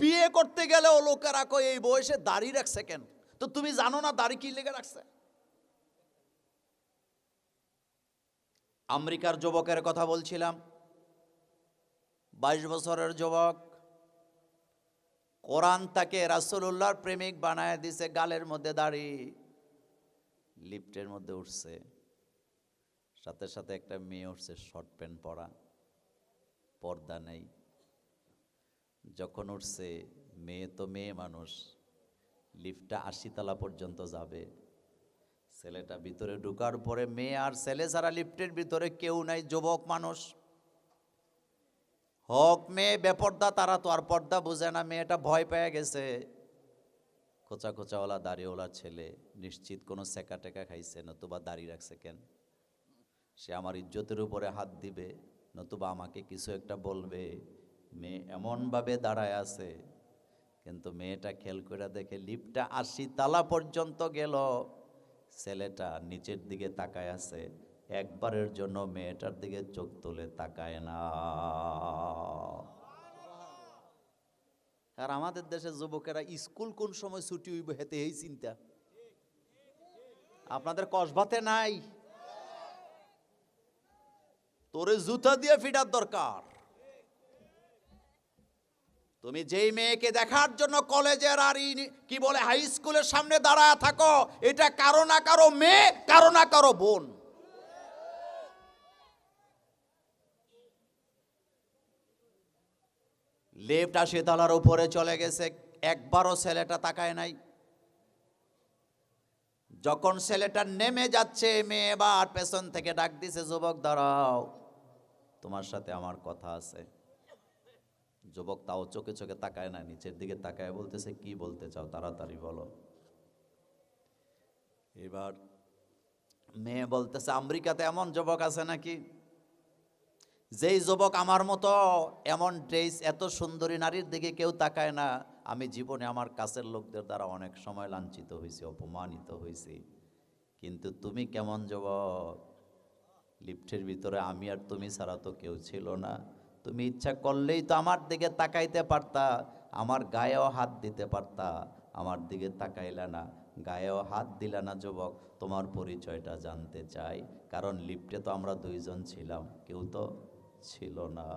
বিয়ে করতে গেলেও লোকেরা কয় এই বয়সে দাড়ি রাখছে কেন? তো তুমি জানো না দাড়ি কি লেগে রাখছে? আমেরিকার যুবকের কথা বলছিলাম, 22 বছরের যুবক, কোরআন তাকে রাসূলুল্লাহর প্রেমিক বানায় দিছে, গালের মধ্যে দাড়ি, লিফটের মধ্যে উঠছে, সাথে সাথে একটা মেয়ে উঠছে, শর্ট প্যান্ট পরা, পর্দা নেই। যখন উঠছে, মেয়ে তো মেয়ে মানুষ, লিফটটা 80 তলা পর্যন্ত যাবে। ছেলেটা ভিতরে ঢুকার পরে মেয়ে আর ছেলে ছাড়া লিফটের ভিতরে কেউ নাই, যুবক মানুষ হক মেয়ে বেপর্দা, তারা তো আর পর্দা বুঝে না। মেয়েটা ভয় পেয়ে গেছে, খোঁচা খোঁচাওয়ালা দাড়িওয়ালা ছেলে, নিশ্চিত কোনো সেকা টেকা খাইছে, নতুবা দাড়ি রাখছে কেন? সে আমার ইজ্জতের উপরে হাত দিবে, নতুবা আমাকে কিছু একটা বলবে। মেয়ে এমনভাবে দাঁড়ায় আছে, কিন্তু মেয়েটা খেয়াল করে দেখে লিফটটা 80 তলা পর্যন্ত গেল, ছেলেটা নিচের দিকে তাকায় আছে, একবারের জন্য মেয়েটার দিকে চোখ তুলে তাকায় না। আর আমাদের দেশের যুবকেরা স্কুল কোন সময় ছুটি হইব হেতে এই চিন্তা। আপনাদের কসবাতে নাই? তোরে জুতা দিয়ে ফিটার দরকার। তুমি যেই মেয়েকে দেখার জন্য কলেজের আর কি বলে হাই স্কুলের সামনে দাঁড়ায় থাকো, এটা কারো না কারো মেয়ে, কারো না কারো বোন। লিফট 80 তলার উপরে চলে গেছে, একবারও ছেলেটা তাকায় নাই। যখন ছেলেটা নেমে যাচ্ছে, মেয়ে এবার পেছন থেকে ডাক দিছে, যুবক দাঁড়াও, তোমার সাথে আমার কথা আছে। যুবক তাও চোখে চোখে তাকায় না, নিচের দিকে তাকায় বলতেছে, কি বলতে চাও, তাড়াতাড়ি বলো। এবার মেয়ে বলতেছে, আমেরিকাতে এমন যুবক আছে নাকি, যেই যুবক আমার মতো এমন ড্রেস, এত সুন্দরী নারীর দিকে কেউ তাকায় না। আমি জীবনে আমার কাছের লোকদের দ্বারা অনেক সময় লাঞ্ছিত হয়েছি, অপমানিত হয়েছি, কিন্তু তুমি কেমন যুবক, লিফটের ভিতরে আমি আর তুমি ছাড়া তো কেউ ছিল না। তুমি ইচ্ছা করলেই তো আমার দিকে তাকাইতে পারতা, আমার গায়েও হাত দিতে পারতা, আমার দিকে তাকাইলা না, গায়েও হাত দিলা না। যুবক, তোমার পরিচয়টা জানতে চাই, কারণ লিফটে তো আমরা দুইজন ছিলাম, কেউ তো ছিল না।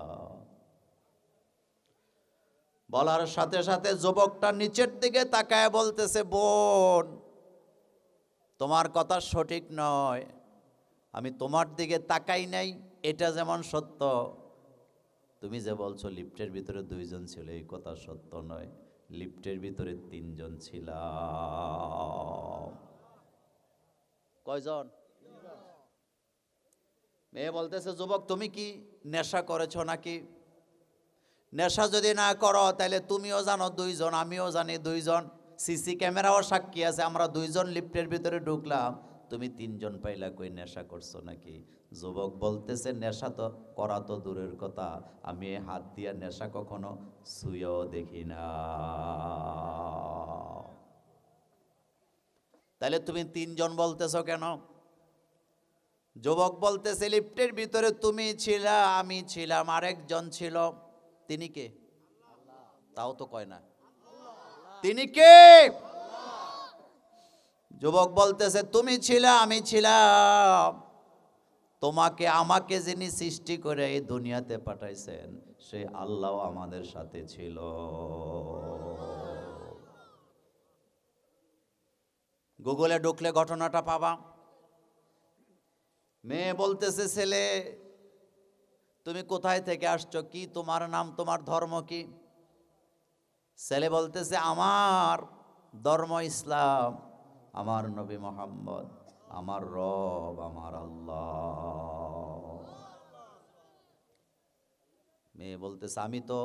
বলার সাথে সাথে যুবকটা নিচের দিকে তাকায় বলতেছে, বোন, তোমার কথা সঠিক নয়, আমি তোমার দিকে তাকাই নাই, এটা যেমন সত্য, তুমি যে বলছো লিফটের ভিতরে দুইজন ছিল, এই কথা সত্য নয়, লিফটের ভিতরে 3 জন ছিলাম। কয়জন? মেয়ে বলতেছে, যুবক, তুমি কি নেশা করেছো নাকি? নেশা যদি না করো তাহলে তুমিও জানো 2 জন, আমিও জানি 2 জন, সিসি ক্যামেরাও সাক্ষী আছে, আমরা 2 জন লিফটের ভিতরে ঢুকলাম, তুমি 3 জন পাইলা কই, নেশা করছো নাকি? যুবক বলতেছে, নেশা তো করা তো দূরের কথা, আমি হাত দিয়ে নেশা কখনো ছুঁয়েও দেখি না। তাহলে তুমি 3 জন বলতেছো কেন? যুবক বলতেছে, লিফটের ভিতরে তুমি ছিলা, আমি ছিলাম, আরেকজন ছিল, তিনি কে? তাও তো কয় না, তিনি কে? যুবক বলতেছে, তুমি ছিলা, আমি ছিলাম, তোমাকে আমাকে যিনি সৃষ্টি করে এই দুনিয়াতে পাঠাইছেন, সে আল্লাহ আমাদের সাথে ছিল। গুগলে ঢুকলে ঘটনাটা পাবা। মেয়ে বলতেছে, ছেলে, তুমি কোথায় থেকে আসছো, কি তোমার নাম, তোমার ধর্ম কি? ছেলে বলতেছে, আমার ধর্ম ইসলাম, আমার নবী মুহাম্মদ, আমার রব আমার আল্লাহ। মেয়ে বলতেছে, আমি তো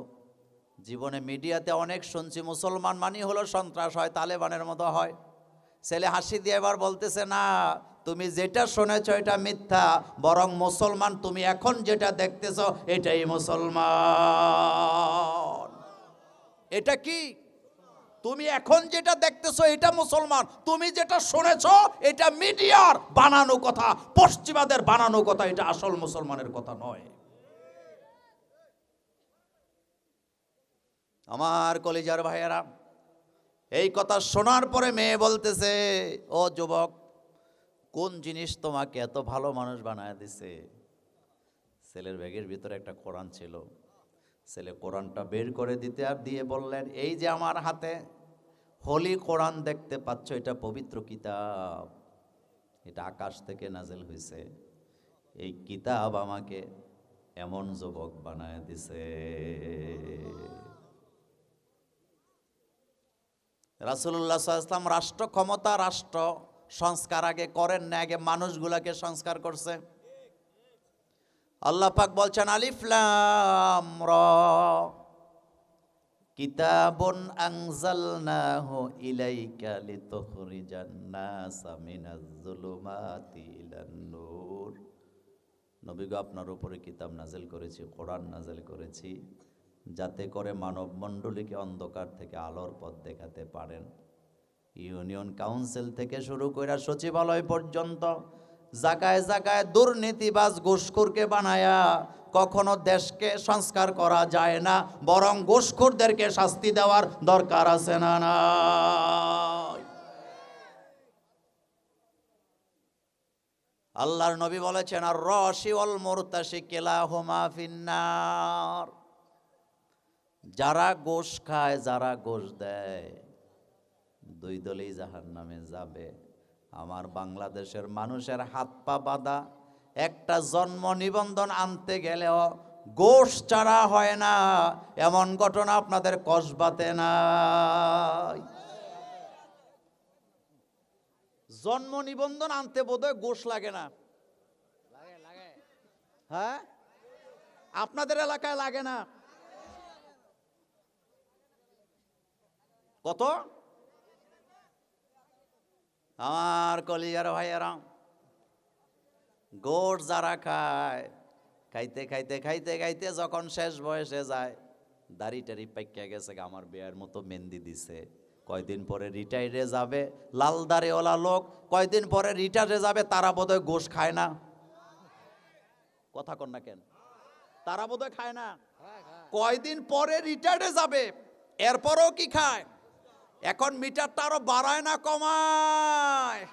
জীবনে মিডিয়াতে অনেক শুনছি, মুসলমান মানি হলো সন্ত্রাস হয়, তালেবানের মতো হয়। ছেলে হাসি দিয়ে এবার বলতেছে, না, তুমি যেটা শুনেছ এটা মিথ্যা, বরং মুসলমান তুমি এখন যেটা দেখতেছ এটাই মুসলমান। এটা কি? তুমি এখন যেটা দেখতেছো এটা মুসলমান, তুমি যেটা শুনেছ এটা মিডিয়ার বানানো কথা, পশ্চিমাদের বানানো কথা, এটা আসল মুসলমানের কথা নয়। আমার কলিজার ভাইয়েরা, এই কথা শোনার পরে মেয়ে বলতেছে, ও যুবক, কোন জিনিস তোমাকে এত ভালো মানুষ বানায় দিছে? ছেলের ব্যাগের ভিতরে একটা কোরআন ছিল। ছেলে কোরআনটা বের করে দিতে আর দিয়ে বললেন, এই যে আমার হাতে হোলি কোরআন দেখতে পাচ্ছ, এটা পবিত্র কিতাব, এটা আকাশ থেকে নাজিল হয়েছে। এই কিতাব আমাকে এমন যুবক বানায় দিছে। রাসূলুল্লাহ সাল্লাল্লাহু আলাইহি ওয়াসাল্লাম রাষ্ট্র ক্ষমতা, রাষ্ট্র সংস্কার আগে করেন না, আগে মানুষগুলাকে সংস্কার করছে। আল্লাহ পাক বলছেন, আলিফ লাম রা, কিতাবুন আনজালনাহু ইলাইকা লিতুখরিজান নাসা মিনাজ যুলুমাতি ইলান নূর। নবী গো, আপনার উপরে কিতাব নাজিল করেছি, কোরআন নাজিল করেছি, যাতে করে মানব মণ্ডলীকে অন্ধকার থেকে আলোর পথ দেখাতে পারেন। ইউনিয়ন কাউন্সিল থেকে শুরু করে সচিবালয় পর্যন্ত জায়গায় জায়গায় দুর্নীতিবাজ ঘুষখোরকে বানায়া কখনো দেশকে সংস্কার করা যায় না, বরং ঘুষখোরদেরকে শাস্তি দেওয়ার দরকার আছে না না? আল্লাহর নবী বলেছেন, আর রশি ওয়াল মুরতাশি কিলাহুমা ফিন্নার। যারা ঘুষ খায়, যারা ঘুষ দেয়, দুই দলই জাহান্নামে যাবে। আমার বাংলাদেশের মানুষের হাত পা বাঁধা, একটা জন্ম নিবন্ধন আনতে গেলেও ঘুষ ছাড়া হয় না, এমন ঘটনা আপনাদের কসবাতে নাই? জন্ম নিবন্ধন আনতে বোধহয় ঘুষ লাগে না? হ্যাঁ, আপনাদের এলাকায় লাগে না? কত? আমার কলিজার ভাইয়েরা, গোট যারা খায়, খাইতে খাইতে খাইতে খাইতে যখন শেষ বয়সে যায়, দাড়ি টাড়ি পাইকা গেছে, আমার বিয়ের মতো মেহেন্দি দিছে, কয়দিন পরে রিটায়ারে যাবে, লাল দাড়িওয়ালা লোক কয়দিন পরে রিটায়ারে যাবে, তারা বোধহয় গোশ খায় না? কথা কন না কেন? তারা বোধহয় খায় না? কয়দিন পরে রিটায়ারে যাবে, এরপরও কি খায়? এখন মিটারটা আরো বাড়ায় না কমায়?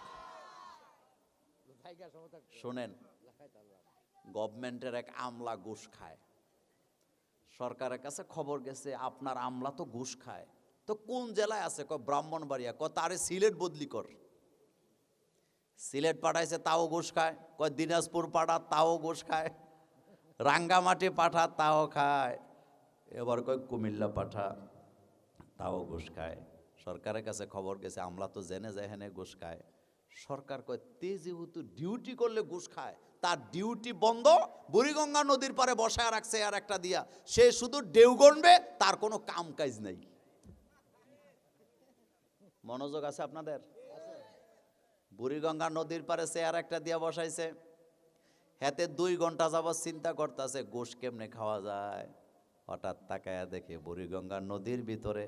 শুনেন, গভর্নমেন্টের এক আমলা ঘুষ খায়। সরকারের কাছে খবর গেছে, আপনার আমলা তো ঘুষ খায়, তো কোন জেলায় আছে? কয় ব্রাহ্মণবাড়িয়া। কয় তারে সিলেট বদলি কর। সিলেট পাঠাইছে, তাও ঘুষ খায়। কয় দিনাজপুর পাঠা, তাও ঘুষ খায়। রাঙ্গামাটি পাঠা, তাও খায়। এবার কয় কুমিল্লা পাঠা, তাও ঘুষ খায়। সরকারের কাছে খবর গেছে, আমলা তো জেনে যায় হেনে ঘুষ খায়। সরকার কয়, তে যেহেতু ডিউটি করলে ঘুষ খায়, তার ডিউটি বন্ধ, বুড়িগঙ্গা নদীর পারে বসায় রাখছে আর একটা দিয়া, সে শুধু ডেউ গণবে, তার কোনো কাম কাজ নাই। মনোযোগ আছে আপনাদের? বুড়িগঙ্গা নদীর পারে চেয়ার একটা দিয়া বসাইছে, হাতে 2 ঘন্টা যাবত চিন্তা করতেছে ঘুষ কেমনে খাওয়া যায়। হঠাৎ তাকায়া দেখে বুড়িগঙ্গা নদীর ভিতরে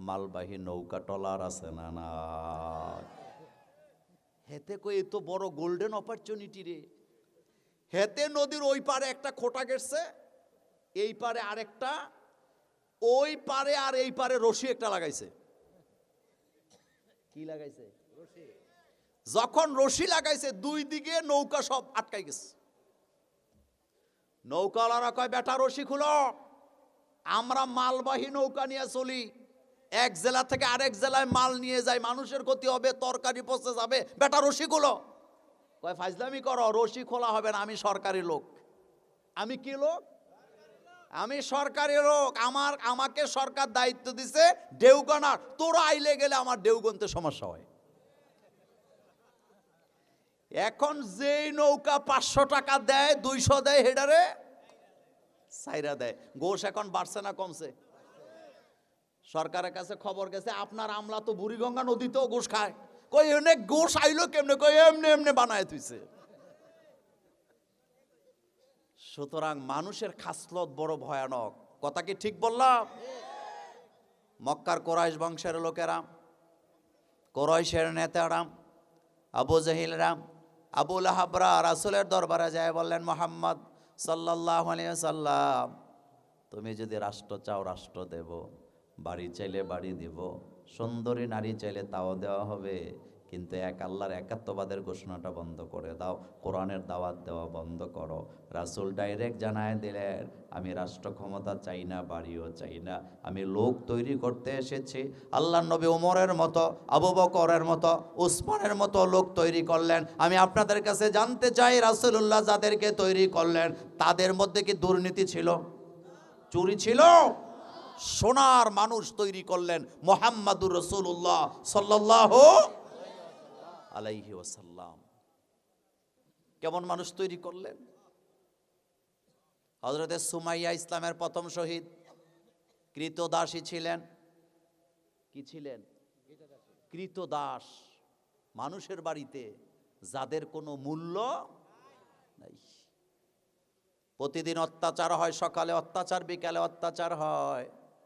মালবাহী নৌকা টলার আছে না না? হেতে কই এত বড় গোল্ডেন অপরচুনিটি রে। হেতে নদীর ওই পারে একটা খোটা গেছে, এই পারে আরেকটা, ওই পারে আর এই পারে রশি একটা লাগাইছে। কি লাগাইছে? রশি। যখন রশি লাগাইছে, 2 দিকে নৌকা সব আটকাই গেছে। নৌকাওয়ালারা কয়, বেটা রশি খুলো, আমরা মালবাহী নৌকা নিয়ে চলি, এক জেলা থেকে আরেক জেলায় মাল নিয়ে যাই, মানুষের ক্ষতি হবে, তরকারি পচে যাবে, বেটা রশি খুলো। কয় ফাজলামি করো, রশি খোলা হবে না, আমি সরকারি লোক। আমি কি লোক? আমি সরকারি লোক। আমাকে সরকার দায়িত্ব দিছে ডেউগনার, তোরা আইলে গেলে আমার ডেউগনতে সমস্যা হয়। এখন যেই নৌকা 500 টাকা দেয়, 200 দেয়, হেডারে সাইরা দেয়। গোশ এখন বাড়ছে না কমছে? সরকারের কাছে খবর গেছে, আপনার আমলা তো বুড়িগঙ্গা নদীতেও গোশ খায়। কই এনে গোশ আইলো কেমনে? কই এমনি এমনি বানায় তুইছে। সুতরাং মানুষের খাসলত বড় ভয়ানক। কথা কি ঠিক বললাম? মক্কার কোরাইশ বংশের লোকেরা, কোরাইশের নেতারা, আবু জাহিলরা, আবু লাহাবরা রাসূলের দরবারে যায় বললেন, মুহাম্মদ সাল্লাল্লাহু আলাইহি ওয়াসাল্লাম, তুমি যদি রাষ্ট্র চাও রাষ্ট্র দেব, বাড়ি চাইলে বাড়ি দিব, সুন্দরী নারী চাইলে তাও দেওয়া হবে, কিন্তু এক আল্লাহর একাত্মবাদের ঘোষণাটা বন্ধ করে দাও, কোরআনের দাওয়াত দেওয়া বন্ধ করো। রাসূল ডাইরেক্ট জানায় দিলেন, আমি রাষ্ট্র ক্ষমতা চাই না, বাড়িও চাই না, আমি লোক তৈরি করতে এসেছি। আল্লাহর নবী ওমরের মতো, আবু বকরের মতো, উসমানের মতো লোক তৈরি করলেন। আমি আপনাদের কাছে জানতে চাই, রাসূলুল্লাহ যাদেরকে তৈরি করলেন তাদের মধ্যে কি দুর্নীতি ছিল, চুরি ছিল? সোনার মানুষ তৈরি করলেন মুহাম্মাদুর রাসূলুল্লাহ সাল্লাল্লাহু আলাইহি ওয়াসাল্লাম। কেমন মানুষ তৈরি করলেন? হযরতে সুমাইয়া ইসলামের প্রথম শহীদ, কৃতদাসী ছিলেন। কি ছিলেন? কৃতদাস। মানুষের বাড়িতে যাদের কোনো মূল্য নাই। প্রতিদিন অত্যাচার হয়, সকালে অত্যাচার, বিকালে অত্যাচার হয়।